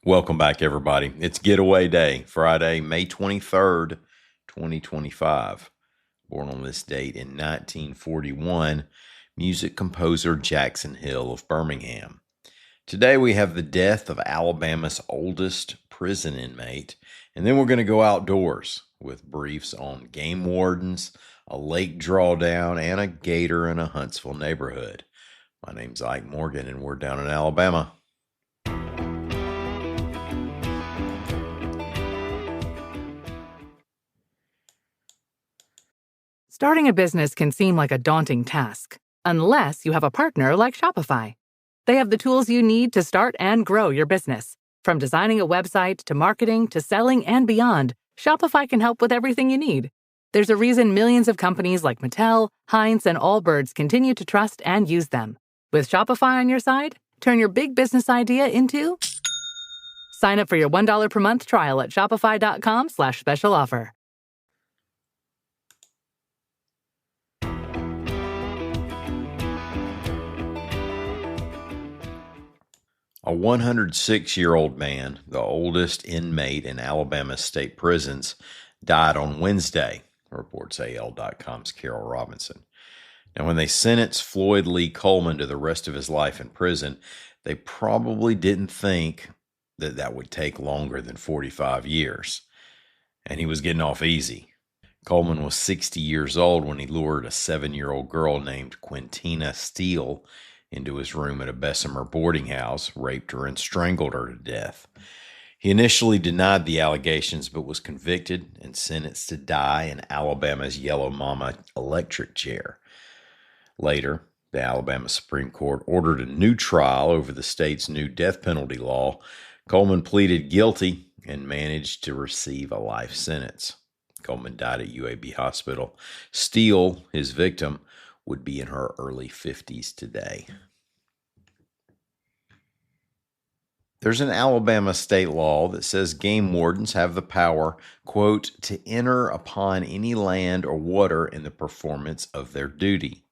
Welcome back, everybody. It's Getaway Day, Friday, May 23rd, 2025. Born on this date in 1941, music composer Jackson Hill of Birmingham. Today we have the death of Alabama's oldest prison inmate, and then we're going to go outdoors with briefs on game wardens, a lake drawdown, and a gator in a Huntsville neighborhood. My name's Ike Morgan, and we're down in Alabama. Starting a business can seem like a daunting task, unless you have a partner like Shopify. They have the tools you need to start and grow your business. From designing a website to marketing to selling and beyond, Shopify can help with everything you need. There's a reason millions of companies like Mattel, Heinz, and Allbirds continue to trust and use them. With Shopify on your side, turn your big business idea into... Sign up for your $1 per month trial at shopify.com/special offer. A 106-year-old man, the oldest inmate in Alabama state prisons, died on Wednesday, reports AL.com's Carol Robinson. Now, when they sentenced Floyd Lee Coleman to the rest of his life in prison, they probably didn't think that would take longer than 45 years. And he was getting off easy. Coleman was 60 years old when he lured a 7-year-old girl named Quintina Steele into his room at a Bessemer boarding house, raped her, and strangled her to death. He initially denied the allegations, but was convicted and sentenced to die in Alabama's Yellow Mama electric chair. Later, the Alabama Supreme Court ordered a new trial over the state's new death penalty law. Coleman pleaded guilty and managed to receive a life sentence. Coleman died at UAB Hospital. Steele, his victim, would be in her early 50s today. There's an Alabama state law that says game wardens have the power, quote, to enter upon any land or water in the performance of their duty.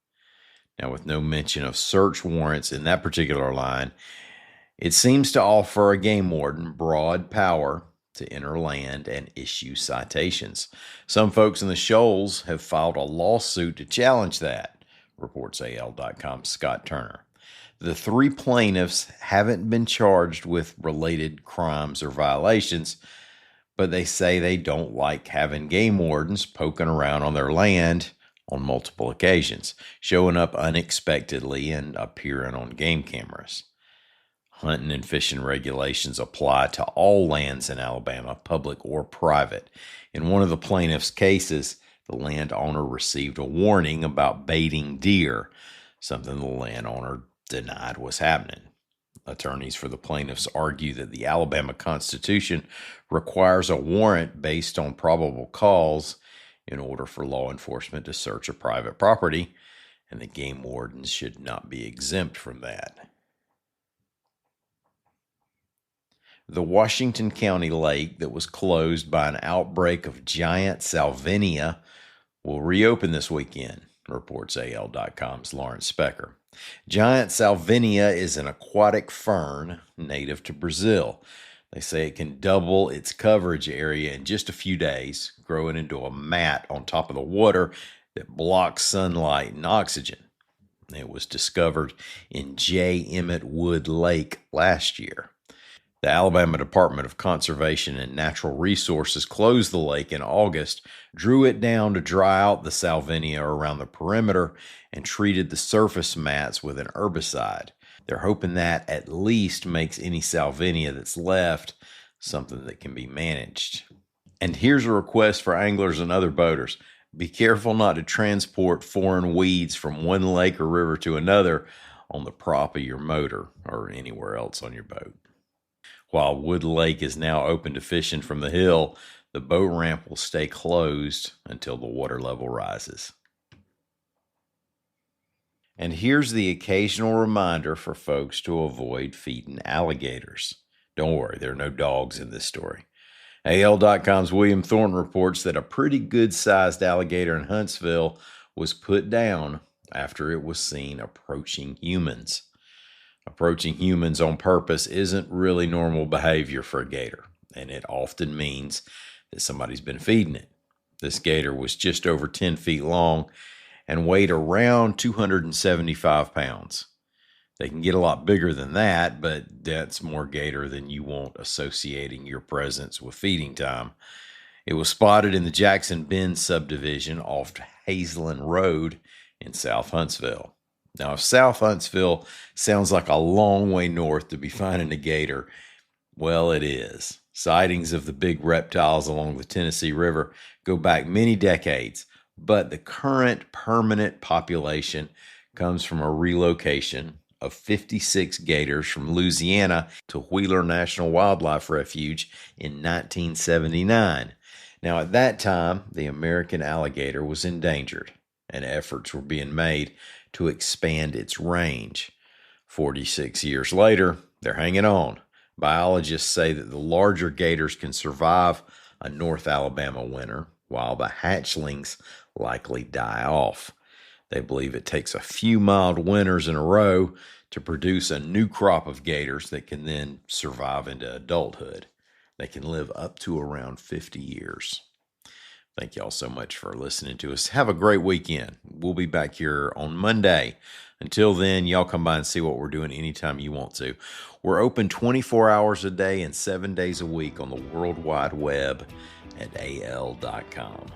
Now, with no mention of search warrants in that particular line, it seems to offer a game warden broad power to enter land and issue citations. Some folks in the Shoals have filed a lawsuit to challenge that, reports AL.com's Scott Turner. The 3 plaintiffs haven't been charged with related crimes or violations, but they say they don't like having game wardens poking around on their land on multiple occasions, showing up unexpectedly and appearing on game cameras. Hunting and fishing regulations apply to all lands in Alabama, public or private. In one of the plaintiffs' cases, the landowner received a warning about baiting deer, something the landowner denied was happening. Attorneys for the plaintiffs argue that the Alabama Constitution requires a warrant based on probable cause in order for law enforcement to search a private property, and the game wardens should not be exempt from that. The Washington County lake that was closed by an outbreak of giant salvinia will reopen this weekend, reports AL.com's Lawrence Specker. Giant salvinia is an aquatic fern native to Brazil. They say it can double its coverage area in just a few days, growing into a mat on top of the water that blocks sunlight and oxygen. It was discovered in J. Emmett Wood Lake last year. The Alabama Department of Conservation and Natural Resources closed the lake in August, drew it down to dry out the salvinia around the perimeter, and treated the surface mats with an herbicide. They're hoping that at least makes any salvinia that's left something that can be managed. And here's a request for anglers and other boaters. Be careful not to transport foreign weeds from one lake or river to another on the prop of your motor or anywhere else on your boat. While Wood Lake is now open to fishing from the hill, the boat ramp will stay closed until the water level rises. And here's the occasional reminder for folks to avoid feeding alligators. Don't worry, there are no dogs in this story. AL.com's William Thornton reports that a pretty good-sized alligator in Huntsville was put down after it was seen approaching humans. A Approaching humans on purpose isn't really normal behavior for a gator, and it often means that somebody's been feeding it. This gator was just over 10 feet long and weighed around 275 pounds. They can get a lot bigger than that, but that's more gator than you want associating your presence with feeding time. It was spotted in the Jackson Bend subdivision off Hazelin Road in South Huntsville. Now, if South Huntsville sounds like a long way north to be finding a gator, well, it is. Sightings of the big reptiles along the Tennessee River go back many decades, but the current permanent population comes from a relocation of 56 gators from Louisiana to Wheeler National Wildlife Refuge in 1979. Now, at that time, the American alligator was endangered, and efforts were being made to expand its range. 46 years later, they're hanging on. Biologists say that the larger gators can survive a North Alabama winter, while the hatchlings likely die off. They believe it takes a few mild winters in a row to produce a new crop of gators that can then survive into adulthood. They can live up to around 50 years. Thank y'all so much for listening to us. Have a great weekend. We'll be back here on Monday. Until then, y'all come by and see what we're doing anytime you want to. We're open 24 hours a day and 7 days a week on the World Wide Web at al.com.